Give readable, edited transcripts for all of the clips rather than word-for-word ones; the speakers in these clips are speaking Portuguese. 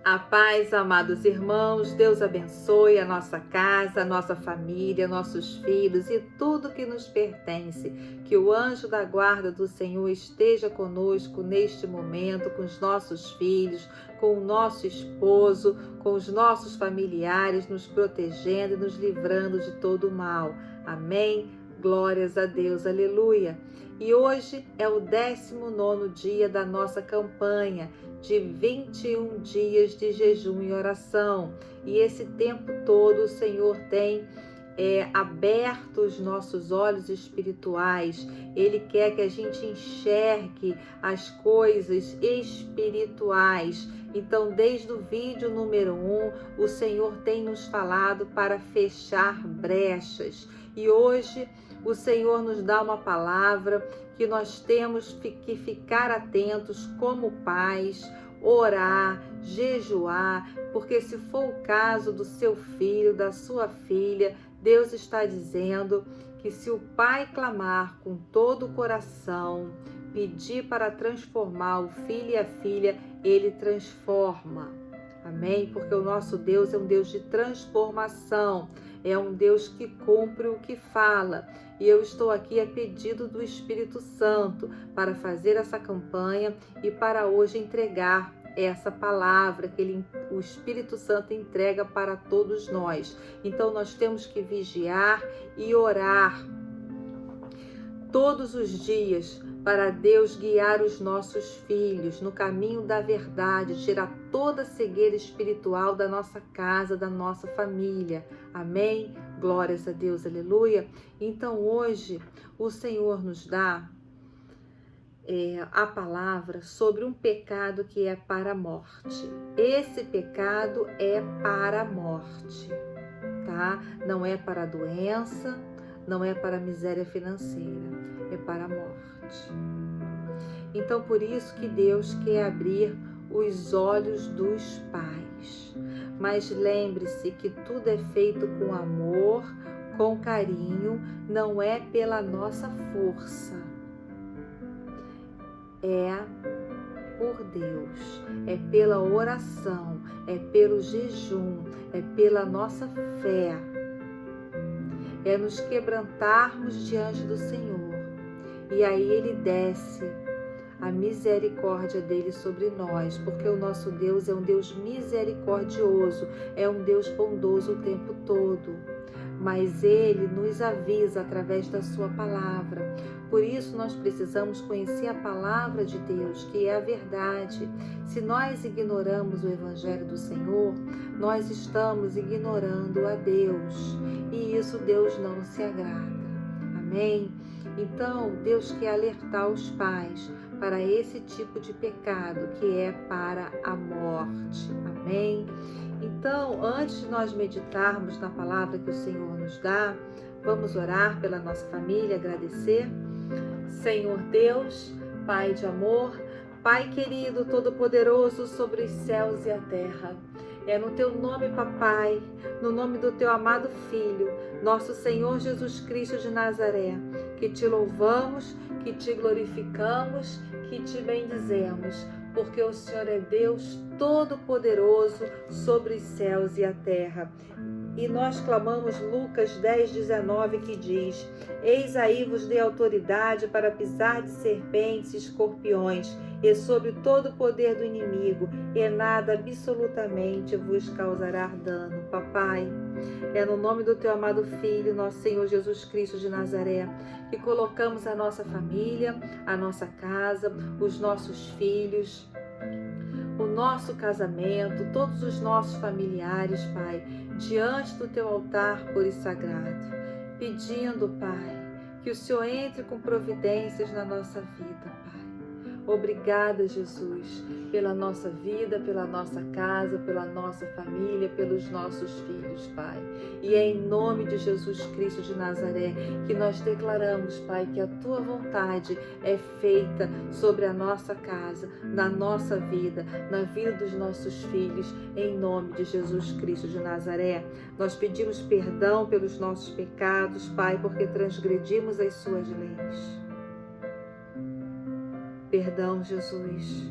A paz, amados irmãos, Deus abençoe a nossa casa, a nossa família, nossos filhos e tudo que nos pertence. Que o anjo da guarda do Senhor esteja conosco neste momento, com os nossos filhos, com o nosso esposo, com os nossos familiares, nos protegendo e nos livrando de todo o mal. Amém? Glórias a Deus, aleluia! E hoje é o 19º dia da nossa campanha de 21 dias de jejum e oração. E esse tempo todo o Senhor tem aberto os nossos olhos espirituais. Ele quer que a gente enxergue as coisas espirituais. Então, desde o vídeo número 1, o Senhor tem nos falado para fechar brechas. E hoje o Senhor nos dá uma palavra que nós temos que ficar atentos como pais, orar, jejuar, porque se for o caso do seu filho, da sua filha, Deus está dizendo que se o pai clamar com todo o coração, pedir para transformar o filho e a filha, ele transforma. Amém? Porque o nosso Deus é um Deus de transformação, é um Deus que cumpre o que fala. E eu estou aqui a pedido do Espírito Santo para fazer essa campanha e para hoje entregar essa palavra que o Espírito Santo entrega para todos nós. Então nós temos que vigiar e orar todos os dias para Deus guiar os nossos filhos no caminho da verdade, tirar toda a cegueira espiritual da nossa casa, da nossa família. Amém? Glórias a Deus, aleluia. Então hoje o Senhor nos dá a palavra sobre um pecado que é para a morte. Esse pecado é para a morte, tá? Não é para a doença, não é para a miséria financeira, é para a morte. Então, por isso que Deus quer abrir os olhos dos pais. Mas lembre-se que tudo é feito com amor, com carinho, não é pela nossa força. É por Deus, é pela oração, é pelo jejum, é pela nossa fé. É nos quebrantarmos diante do Senhor. E aí Ele desce a misericórdia dele sobre nós, porque o nosso Deus é um Deus misericordioso, é um Deus bondoso o tempo todo. Mas Ele nos avisa através da sua palavra. Por isso nós precisamos conhecer a palavra de Deus, que é a verdade. Se nós ignoramos o Evangelho do Senhor, nós estamos ignorando a Deus. E isso Deus não se agrada. Amém? Então, Deus quer alertar os pais para esse tipo de pecado, que é para a morte. Amém? Então, antes de nós meditarmos na palavra que o Senhor nos dá, vamos orar pela nossa família, agradecer. Senhor Deus, Pai de amor, Pai querido, todo-poderoso sobre os céus e a terra. É no Teu nome, Papai, no nome do Teu amado Filho, nosso Senhor Jesus Cristo de Nazaré, que Te louvamos, que Te glorificamos, que Te bendizemos, porque o Senhor é Deus todo-poderoso sobre os céus e a terra. E nós clamamos Lucas 10:19, que diz: Eis aí vos dei autoridade para pisar de serpentes e escorpiões, e sobre todo o poder do inimigo, e nada absolutamente vos causará dano. Papai, é no nome do Teu amado Filho, nosso Senhor Jesus Cristo de Nazaré, que colocamos a nossa família, a nossa casa, os nossos filhos, o nosso casamento, todos os nossos familiares, Pai, diante do Teu altar puro e sagrado, pedindo, Pai, que o Senhor entre com providências na nossa vida, Pai. Obrigada, Jesus, pela nossa vida, pela nossa casa, pela nossa família, pelos nossos filhos, Pai. E é em nome de Jesus Cristo de Nazaré que nós declaramos, Pai, que a Tua vontade é feita sobre a nossa casa, na nossa vida, na vida dos nossos filhos, em nome de Jesus Cristo de Nazaré. Nós pedimos perdão pelos nossos pecados, Pai, porque transgredimos as Suas leis. Perdão, Jesus,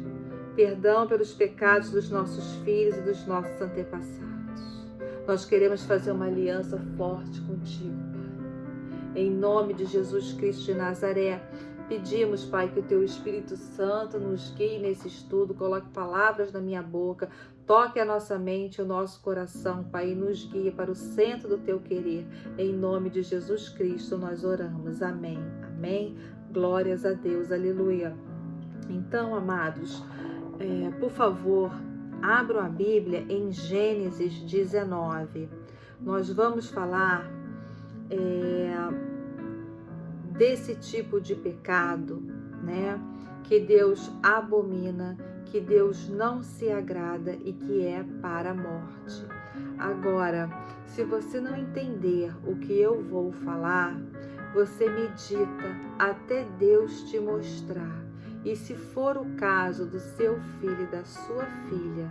perdão pelos pecados dos nossos filhos e dos nossos antepassados. Nós queremos fazer uma aliança forte contigo, Pai. Em nome de Jesus Cristo de Nazaré, pedimos, Pai, que o Teu Espírito Santo nos guie nesse estudo, coloque palavras na minha boca, toque a nossa mente, o nosso coração, Pai, e nos guie para o centro do Teu querer. Em nome de Jesus Cristo nós oramos. Amém. Amém. Glórias a Deus. Aleluia. Então, amados, por favor, abram a Bíblia em Gênesis 19. Nós vamos falar desse tipo de pecado, né? Que Deus abomina, que Deus não se agrada e que é para a morte. Agora, se você não entender o que eu vou falar, você medita até Deus te mostrar. E se for o caso do seu filho e da sua filha,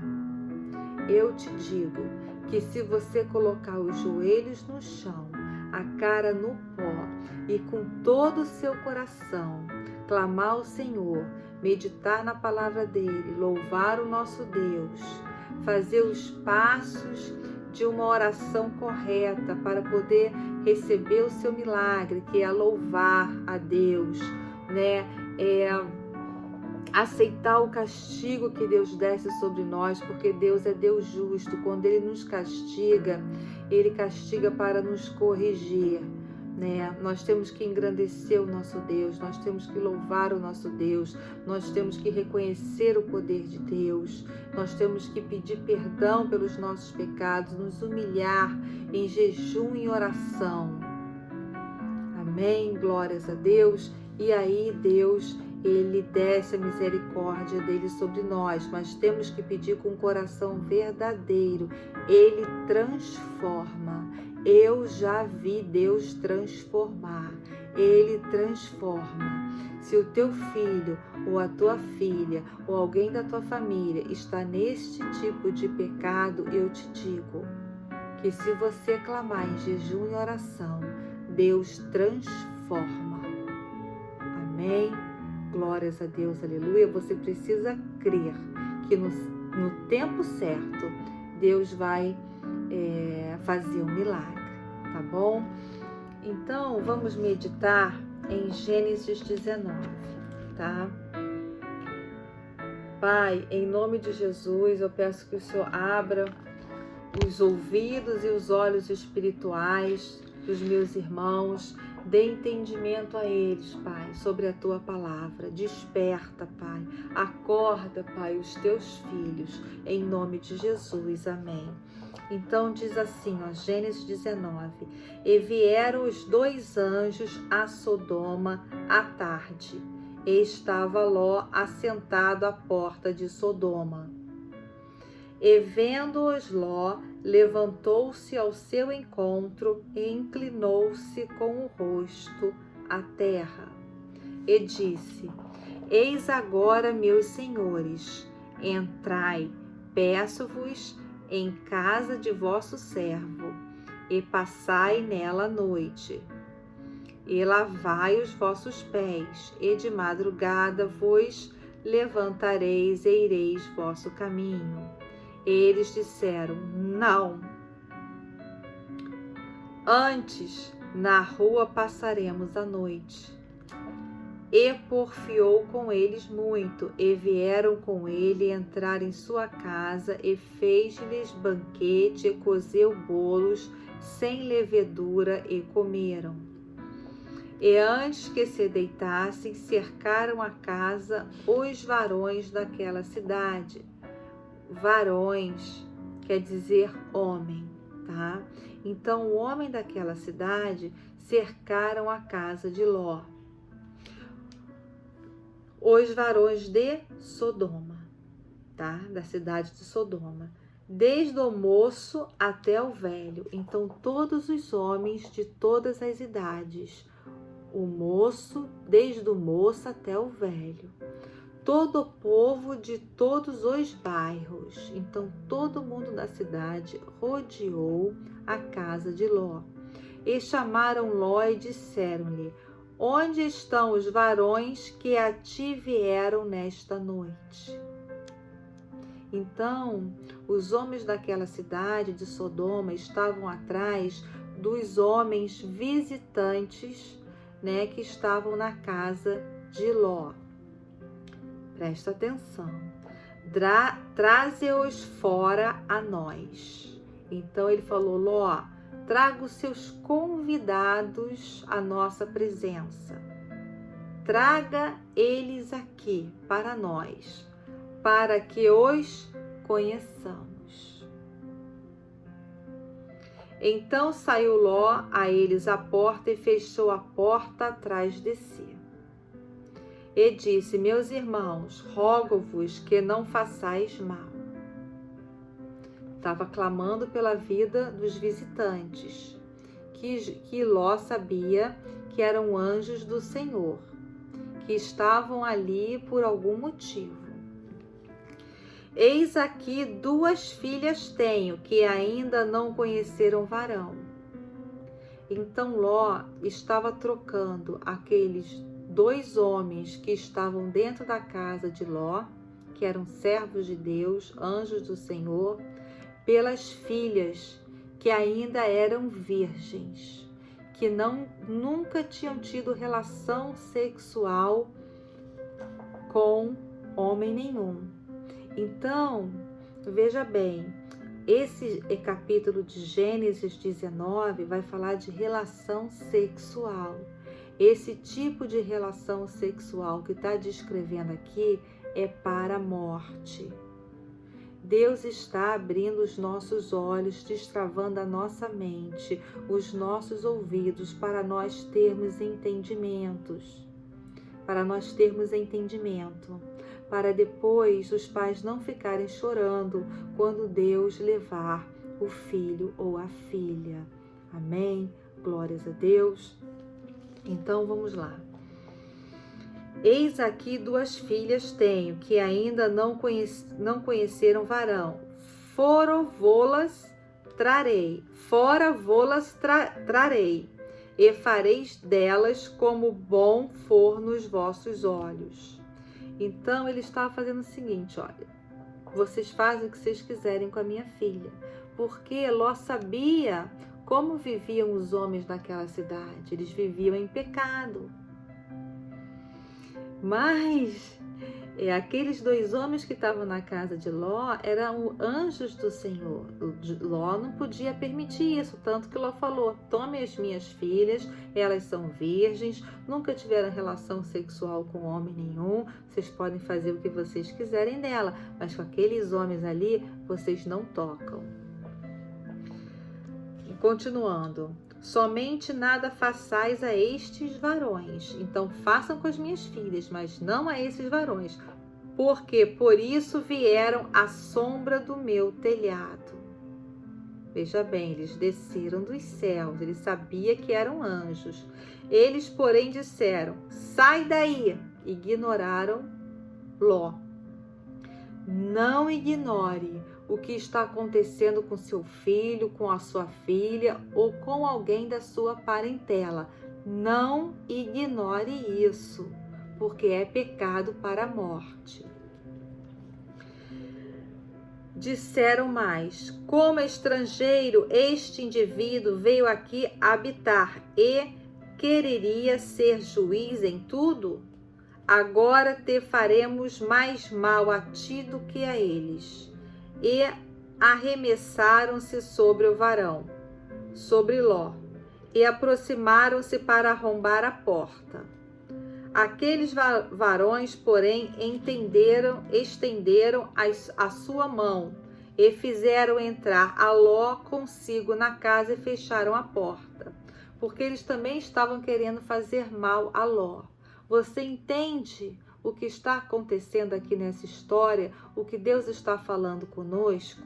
eu te digo que se você colocar os joelhos no chão, a cara no pó e com todo o seu coração clamar ao Senhor, meditar na palavra dele, louvar o nosso Deus, fazer os passos de uma oração correta para poder receber o seu milagre, que é louvar a Deus, né? Aceitar o castigo que Deus desce sobre nós, porque Deus é Deus justo. Quando Ele nos castiga, Ele castiga para nos corrigir, né? Nós temos que engrandecer o nosso Deus, nós temos que louvar o nosso Deus, nós temos que reconhecer o poder de Deus, nós temos que pedir perdão pelos nossos pecados, nos humilhar em jejum e oração. Amém? Glórias a Deus. E aí Deus, Ele desce a misericórdia dele sobre nós, mas temos que pedir com um coração verdadeiro. Ele transforma. Eu já vi Deus transformar. Ele transforma. Se o teu filho ou a tua filha ou alguém da tua família está neste tipo de pecado, eu te digo que se você clamar em jejum e oração, Deus transforma. Amém? Glórias a Deus, aleluia. Você precisa crer que no tempo certo Deus vai fazer um milagre, tá bom? Então, vamos meditar em Gênesis 19, tá? Pai, em nome de Jesus, eu peço que o Senhor abra os ouvidos e os olhos espirituais dos meus irmãos, dê entendimento a eles, Pai, sobre a Tua palavra. Desperta, Pai. Acorda, Pai, os Teus filhos, em nome de Jesus. Amém. Então diz assim, ó, Gênesis 19. E vieram os 2 anjos a Sodoma à tarde, e estava Ló assentado à porta de Sodoma. E vendo-os Ló, levantou-se ao seu encontro e inclinou-se com o rosto à terra. E disse: Eis agora, meus senhores, entrai, peço-vos, em casa de vosso servo, e passai nela a noite. E lavai os vossos pés, e de madrugada vos levantareis e ireis vosso caminho. Eles disseram: Não. Antes, na rua passaremos a noite. E porfiou com eles muito, e vieram com ele entrar em sua casa, e fez-lhes banquete, e cozeu bolos sem levedura, e comeram. E antes que se deitassem, cercaram a casa os varões daquela cidade. Varões quer dizer homem, tá? Então, o homem daquela cidade cercaram a casa de Ló. Os varões de Sodoma, tá? Da cidade de Sodoma. Desde o moço até o velho. Então, todos os homens de todas as idades. O moço, desde o moço até o velho. Todo o povo de todos os bairros. Então, todo mundo da cidade rodeou a casa de Ló. E chamaram Ló e disseram-lhe: Onde estão os varões que a ti vieram nesta noite? Então, os homens daquela cidade de Sodoma estavam atrás dos homens visitantes, né, que estavam na casa de Ló. Presta atenção. Traze-os fora a nós. Então ele falou: Ló, traga os seus convidados à nossa presença. Traga eles aqui para nós, para que os conheçamos. Então saiu Ló a eles à porta e fechou a porta atrás de si. E disse: meus irmãos, rogo-vos que não façais mal. Estava clamando pela vida dos visitantes, que Ló sabia que eram anjos do Senhor, que estavam ali por algum motivo. Eis aqui 2 filhas tenho, que ainda não conheceram varão. Então Ló estava trocando aqueles 2 homens que estavam dentro da casa de Ló, que eram servos de Deus, anjos do Senhor, pelas filhas que ainda eram virgens, que nunca tinham tido relação sexual com homem nenhum. Então, veja bem, esse capítulo de Gênesis 19 vai falar de relação sexual. Esse tipo de relação sexual que está descrevendo aqui é para a morte. Deus está abrindo os nossos olhos, destravando a nossa mente, os nossos ouvidos, para nós termos entendimentos. Para depois os pais não ficarem chorando quando Deus levar o filho ou a filha. Amém? Glórias a Deus. Então vamos lá. Eis aqui 2 filhas tenho, que ainda não conheceram varão. Fora vô-las trarei, e fareis delas como bom for nos vossos olhos. Então ele estava fazendo o seguinte: olha, vocês fazem o que vocês quiserem com a minha filha, porque Ló sabia como viviam os homens naquela cidade. Eles viviam em pecado. Mas aqueles 2 homens que estavam na casa de Ló eram anjos do Senhor. Ló não podia permitir isso, tanto que Ló falou: tome as minhas filhas, elas são virgens, nunca tiveram relação sexual com homem nenhum, vocês podem fazer o que vocês quiserem dela, mas com aqueles homens ali, vocês não tocam. Continuando. Somente nada façais a estes varões. Então façam com as minhas filhas, mas não a esses varões, porque por isso vieram à sombra do meu telhado. Veja bem, eles desceram dos céus, ele sabia que eram anjos. Eles, porém, disseram: sai daí! Ignoraram Ló. Não ignore o que está acontecendo com seu filho, com a sua filha ou com alguém da sua parentela. Não ignore isso, porque é pecado para a morte. Disseram mais: como estrangeiro, este indivíduo veio aqui habitar e quereria ser juiz em tudo? Agora te faremos mais mal a ti do que a eles. E arremessaram-se sobre o varão, sobre Ló, e aproximaram-se para arrombar a porta. Aqueles varões, porém, estenderam a sua mão e fizeram entrar a Ló consigo na casa e fecharam a porta, porque eles também estavam querendo fazer mal a Ló. Você entende o que está acontecendo aqui nessa história? O que Deus está falando conosco?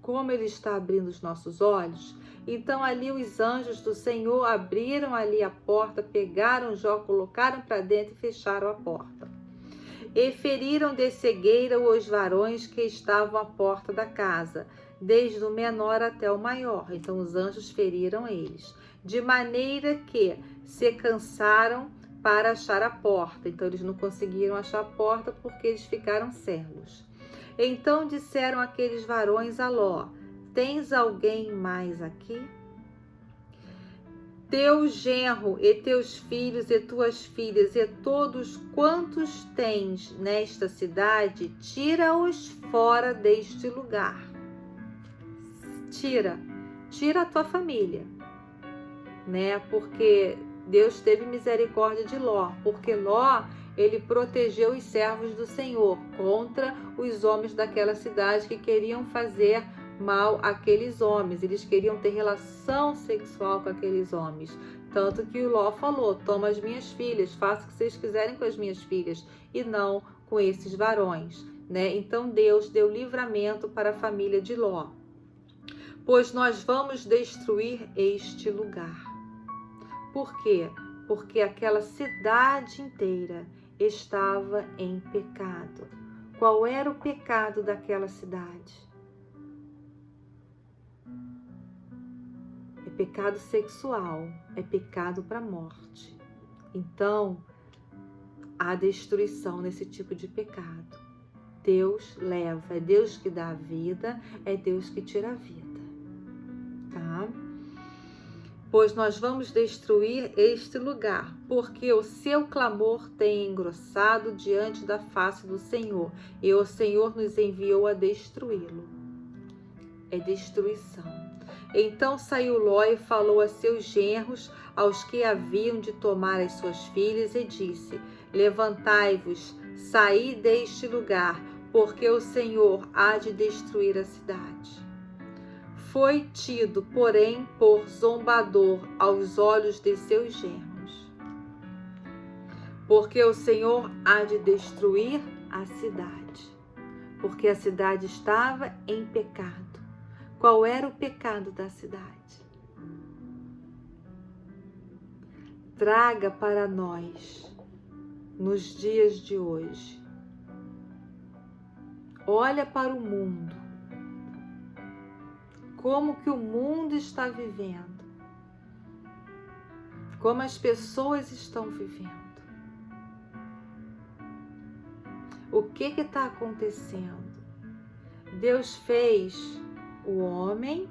Como Ele está abrindo os nossos olhos? Então ali os anjos do Senhor abriram ali a porta, pegaram Jó, colocaram para dentro e fecharam a porta. E feriram de cegueira os varões que estavam à porta da casa, desde o menor até o maior. Então os anjos feriram eles, de maneira que se cansaram para achar a porta. Então eles não conseguiram achar a porta porque eles ficaram cegos. Então disseram aqueles varões a Ló: tens alguém mais aqui? Teu genro e teus filhos e tuas filhas e todos quantos tens nesta cidade, tira-os fora deste lugar. Tira a tua família, né? Porque Deus teve misericórdia de Ló, porque Ló, ele protegeu os servos do Senhor contra os homens daquela cidade que queriam fazer mal àqueles homens. Eles queriam ter relação sexual com aqueles homens. Tanto que o Ló falou: toma as minhas filhas, faça o que vocês quiserem com as minhas filhas, e não com esses varões, né? Então Deus deu livramento para a família de Ló. Pois nós vamos destruir este lugar. Por quê? Porque aquela cidade inteira estava em pecado. Qual era o pecado daquela cidade? É pecado sexual, é pecado para a morte. Então, há destruição nesse tipo de pecado. Deus leva, é Deus que dá a vida, é Deus que tira a vida, tá? Pois nós vamos destruir este lugar, porque o seu clamor tem engrossado diante da face do Senhor, e o Senhor nos enviou a destruí-lo. É destruição. Então saiu Ló e falou a seus genros, aos que haviam de tomar as suas filhas, e disse: levantai-vos, saí deste lugar, porque o Senhor há de destruir a cidade. Foi tido, porém, por zombador aos olhos de seus genros, porque o Senhor há de destruir a cidade, porque a cidade estava em pecado. Qual era o pecado da cidade? Traga para nós, nos dias de hoje, olha para o mundo, como que o mundo está vivendo, como as pessoas estão vivendo, o que está acontecendo? Deus fez o homem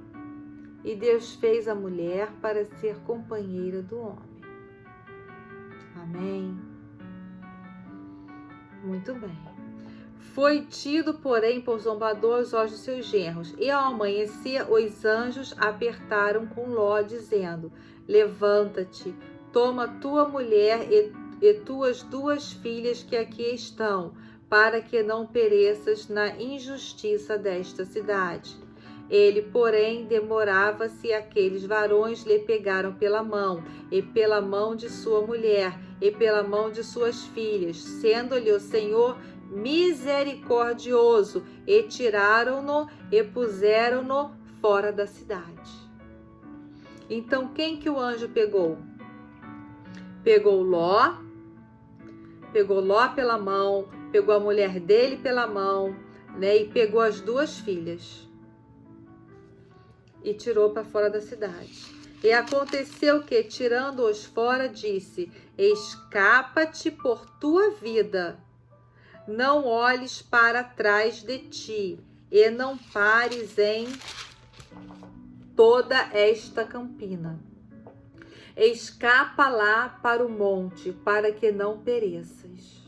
e Deus fez a mulher para ser companheira do homem. Amém? Muito bem. Foi tido, porém, por zombador aos olhos de seus genros. E ao amanhecer, os anjos apertaram com Ló, dizendo: levanta-te, toma tua mulher e tuas 2 filhas que aqui estão, para que não pereças na injustiça desta cidade. Ele, porém, demorava-se, e aqueles varões lhe pegaram pela mão, e pela mão de sua mulher, e pela mão de suas filhas, sendo-lhe o Senhor misericordioso, e tiraram-no e puseram-no fora da cidade. Então, quem que o anjo pegou? Pegou Ló pela mão, pegou a mulher dele pela mão, né, e pegou as 2 filhas. E tirou para fora da cidade. E aconteceu que, tirando-os fora, disse: escapa-te por tua vida, não olhes para trás de ti, e não pares em toda esta campina. Escapa lá para o monte, para que não pereças.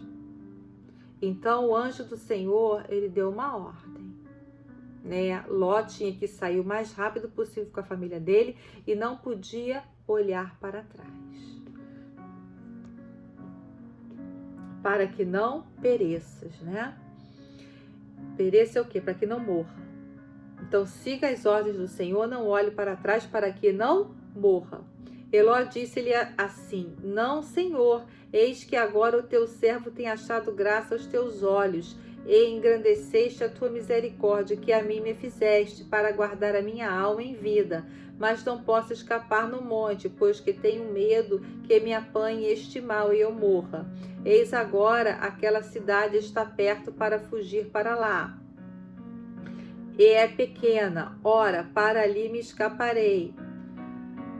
Então o anjo do Senhor, ele deu uma ordem, né? Ló tinha que sair o mais rápido possível com a família dele e não podia olhar para trás, para que não pereças, né? Pereça é o quê? Para que não morra. Então siga as ordens do Senhor, não olhe para trás, para que não morra. Ló disse-lhe assim: não, Senhor, eis que agora o teu servo tem achado graça aos teus olhos, e engrandeceste a tua misericórdia, que a mim me fizeste, para guardar a minha alma em vida. Mas não posso escapar no monte, pois que tenho medo que me apanhe este mal e eu morra. Eis agora aquela cidade está perto para fugir para lá. E é pequena, ora, para ali me escaparei,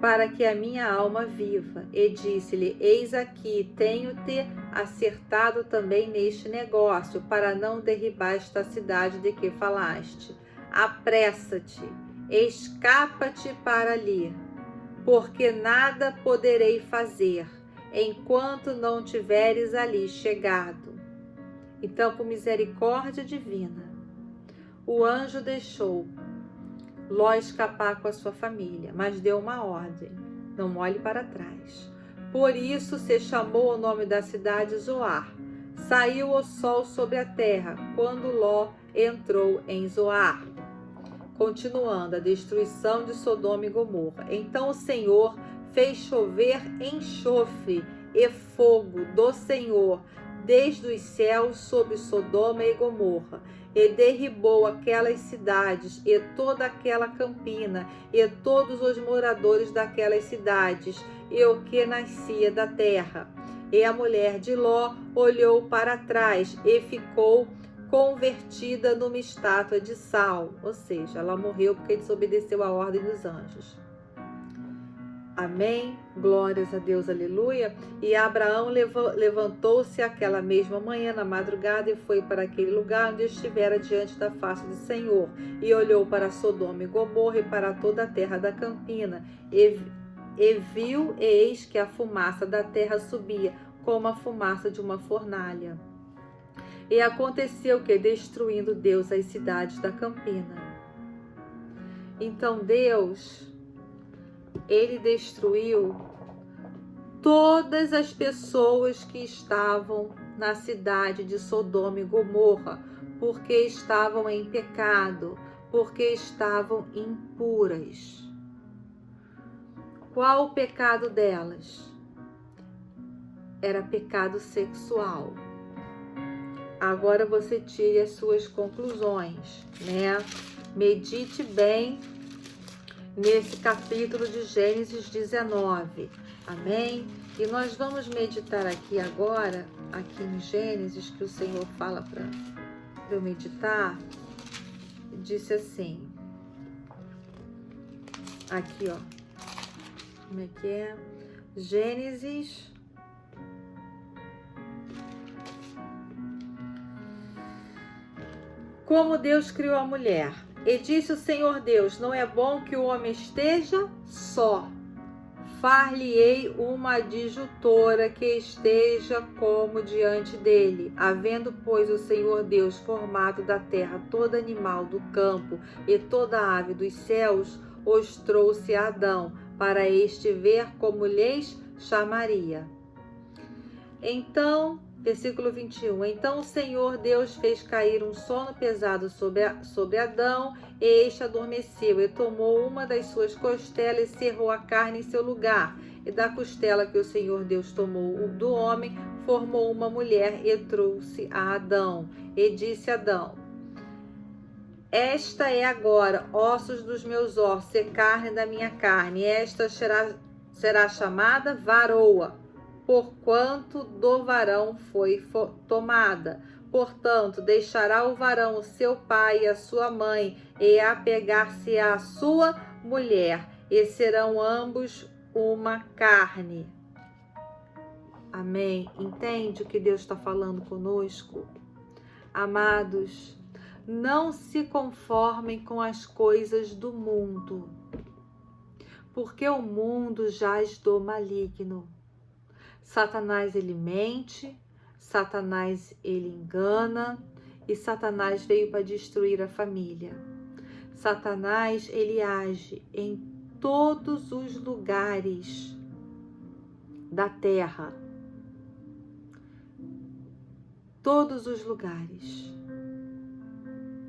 para que a minha alma viva. E disse-lhe: eis aqui, tenho-te acertado também neste negócio, para não derribar esta cidade de que falaste. Apressa-te, escapa-te para ali, porque nada poderei fazer, enquanto não tiveres ali chegado. Então, por misericórdia divina, o anjo deixou Ló escapar com a sua família, mas deu uma ordem: não olhe para trás. Por isso se chamou o nome da cidade Zoar. Saiu o sol sobre a terra quando Ló entrou em Zoar. Continuando a destruição de Sodoma e Gomorra. Então o Senhor fez chover enxofre e fogo do Senhor desde os céus sobre Sodoma e Gomorra, e derribou aquelas cidades e toda aquela campina e todos os moradores daquelas cidades e o que nascia da terra. E a mulher de Ló olhou para trás e ficou convertida numa estátua de sal, ou seja, ela morreu porque desobedeceu a ordem dos anjos. Amém? Glórias a Deus, aleluia. E Abraão levantou-se aquela mesma manhã na madrugada e foi para aquele lugar onde estivera diante da face do Senhor, e olhou para Sodoma e Gomorra e para toda a terra da campina, e viu, e eis que a fumaça da terra subia como a fumaça de uma fornalha. E aconteceu que, destruindo Deus as cidades da campina. Então Deus, Ele destruiu todas as pessoas que estavam na cidade de Sodoma e Gomorra, porque estavam em pecado, porque estavam impuras. Qual o pecado delas? Era pecado sexual. Agora você tire as suas conclusões, né? Medite bem nesse capítulo de Gênesis 19, amém? E nós vamos meditar aqui agora, aqui em Gênesis, que o Senhor fala para eu meditar. Disse assim, aqui ó, como é que é? Gênesis... Como Deus criou a mulher. E disse o Senhor Deus, não é bom que o homem esteja só. Far-lhe-ei uma adjutora que esteja como diante dele. Havendo, pois, o Senhor Deus formado da terra todo animal do campo e toda ave dos céus, os trouxe a Adão, para este ver como lhes chamaria. Então, versículo 21, então o Senhor Deus fez cair um sono pesado sobre Adão, e este adormeceu, e tomou uma das suas costelas e cerrou a carne em seu lugar. E da costela que o Senhor Deus tomou do homem, formou uma mulher e trouxe a Adão. E disse Adão, esta é agora ossos dos meus ossos e carne da minha carne, e esta será chamada varoa, porquanto do varão foi tomada. Portanto, deixará o varão o seu pai e a sua mãe, e apegar-se à sua mulher, e serão ambos uma carne. Amém? Entende o que Deus está falando conosco? Amados, não se conformem com as coisas do mundo, porque o mundo jaz do maligno. Satanás, ele mente, Satanás, ele engana, e Satanás veio para destruir a família. Satanás, ele age em todos os lugares da terra. Todos os lugares.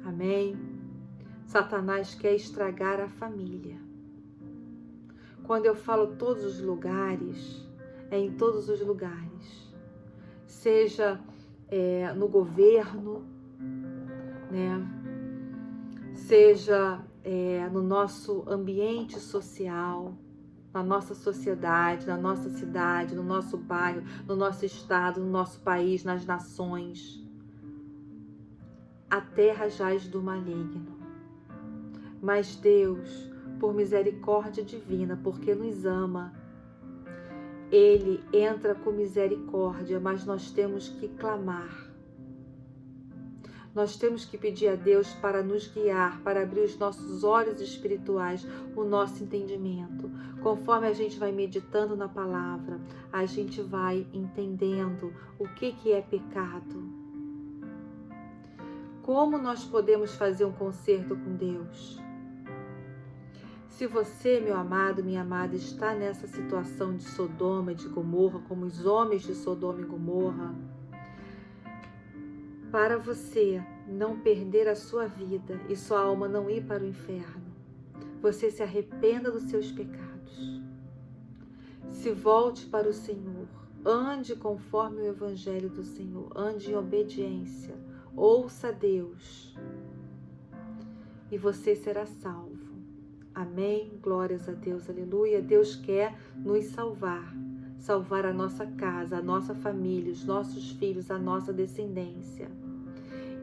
Amém? Satanás quer estragar a família. Quando eu falo todos os lugares, é em todos os lugares. Seja no governo, né? Seja no nosso ambiente social, na nossa sociedade, na nossa cidade, no nosso bairro, no nosso estado, no nosso país, nas nações. A terra jaz do maligno. Mas Deus, por misericórdia divina, porque nos ama, Ele entra com misericórdia, mas nós temos que clamar. Nós temos que pedir a Deus para nos guiar, para abrir os nossos olhos espirituais, o nosso entendimento. Conforme a gente vai meditando na palavra, a gente vai entendendo o que é pecado. Como nós podemos fazer um concerto com Deus? Se você, meu amado, minha amada, está nessa situação de Sodoma e de Gomorra, como os homens de Sodoma e Gomorra, para você não perder a sua vida e sua alma não ir para o inferno, você se arrependa dos seus pecados. Se volte para o Senhor, ande conforme o Evangelho do Senhor, ande em obediência, ouça Deus e você será salvo. Amém? Glórias a Deus, aleluia. Deus quer nos salvar a nossa casa, a nossa família, os nossos filhos, a nossa descendência.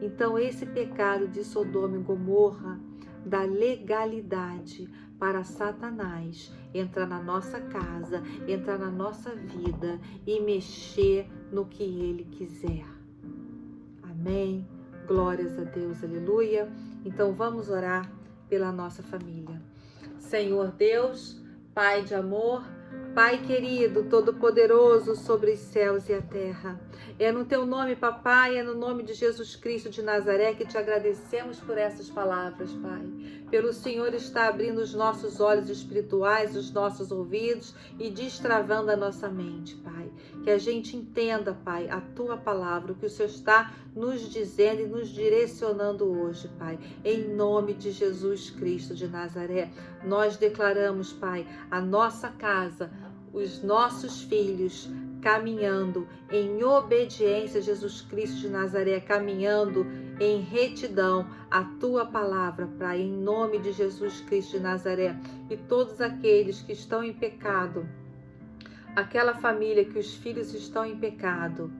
Então, esse pecado de Sodoma e Gomorra dá legalidade para Satanás entrar na nossa casa, entrar na nossa vida e mexer no que ele quiser. Amém? Glórias a Deus, aleluia. Então, vamos orar pela nossa família. Senhor Deus, Pai de amor, Pai querido, todo-poderoso sobre os céus e a terra. É no teu nome, papai, é no nome de Jesus Cristo de Nazaré que te agradecemos por essas palavras, Pai. Pelo Senhor estar abrindo os nossos olhos espirituais, os nossos ouvidos e destravando a nossa mente, Pai. Que a gente entenda, Pai, a tua palavra, o que o Senhor está nos dizendo e nos direcionando hoje, Pai. Em nome de Jesus Cristo de Nazaré, nós declaramos, Pai, a nossa casa, os nossos filhos caminhando em obediência a Jesus Cristo de Nazaré, caminhando em retidão à tua palavra, Pai, em nome de Jesus Cristo de Nazaré. E todos aqueles que estão em pecado, aquela família que os filhos estão em pecado,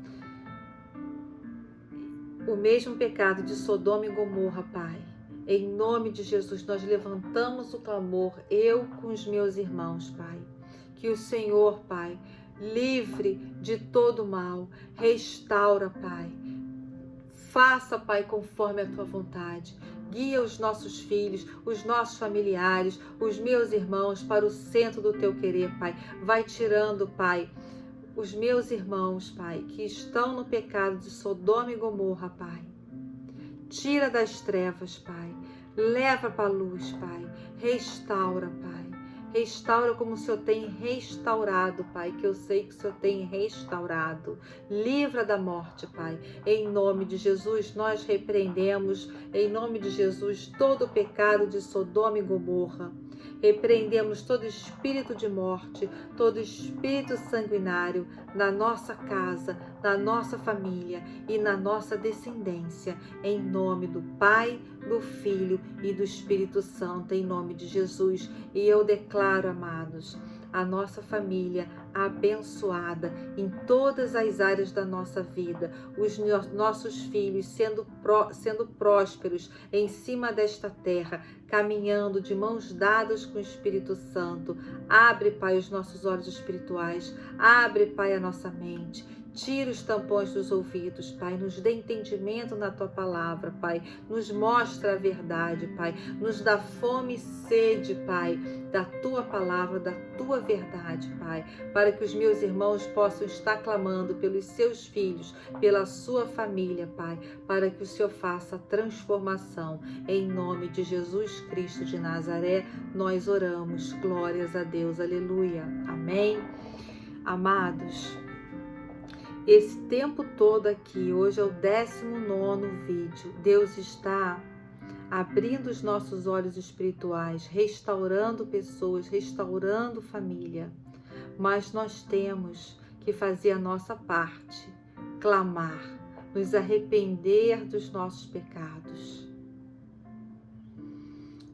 o mesmo pecado de Sodoma e Gomorra, Pai, em nome de Jesus, nós levantamos o clamor, eu com os meus irmãos, Pai. Que o Senhor, Pai, livre de todo mal, restaura, Pai. Faça, Pai, conforme a tua vontade. Guia os nossos filhos, os nossos familiares, os meus irmãos para o centro do teu querer, Pai. Vai tirando, Pai, os meus irmãos, Pai, que estão no pecado de Sodoma e Gomorra, Pai. Tira das trevas, Pai. Leva para a luz, Pai. Restaura, Pai. Restaura como o Senhor tem restaurado, Pai, que eu sei que o Senhor tem restaurado. Livra da morte, Pai. Em nome de Jesus, nós repreendemos, em nome de Jesus, todo o pecado de Sodoma e Gomorra. Repreendemos todo espírito de morte, todo espírito sanguinário na nossa casa, na nossa família e na nossa descendência. Em nome do Pai, do Filho e do Espírito Santo, em nome de Jesus. E eu declaro, amados, a nossa família abençoada em todas as áreas da nossa vida, os nossos filhos sendo prósperos em cima desta terra, caminhando de mãos dadas com o Espírito Santo. Abre, Pai, os nossos olhos espirituais, abre, Pai, a nossa mente. Tira os tampões dos ouvidos, Pai. Nos dê entendimento na Tua palavra, Pai. Nos mostra a verdade, Pai. Nos dá fome e sede, Pai, da Tua palavra, da Tua verdade, Pai. Para que os meus irmãos possam estar clamando pelos seus filhos, pela sua família, Pai. Para que o Senhor faça a transformação. Em nome de Jesus Cristo de Nazaré, nós oramos. Glórias a Deus. Aleluia. Amém. Amados, esse tempo todo aqui, hoje é o 19º vídeo, Deus está abrindo os nossos olhos espirituais, restaurando pessoas, restaurando família. Mas nós temos que fazer a nossa parte, clamar, nos arrepender dos nossos pecados,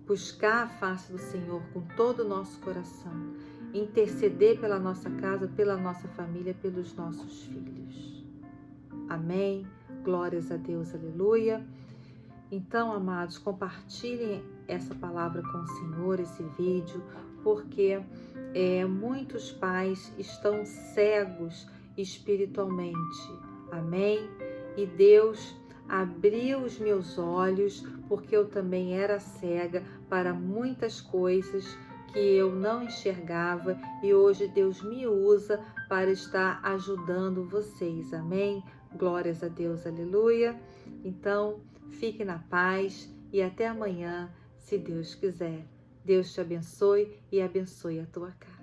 buscar a face do Senhor com todo o nosso coração, interceder pela nossa casa, pela nossa família, pelos nossos filhos. Amém. Glórias a Deus, aleluia. Então, amados, compartilhem essa palavra com o Senhor, esse vídeo, porque muitos pais estão cegos espiritualmente. Amém? E Deus abriu os meus olhos, porque eu também era cega para muitas coisas que eu não enxergava, e hoje Deus me usa para estar ajudando vocês. Amém? Glórias a Deus, aleluia. Então, fique na paz e até amanhã, se Deus quiser. Deus te abençoe e abençoe a tua casa.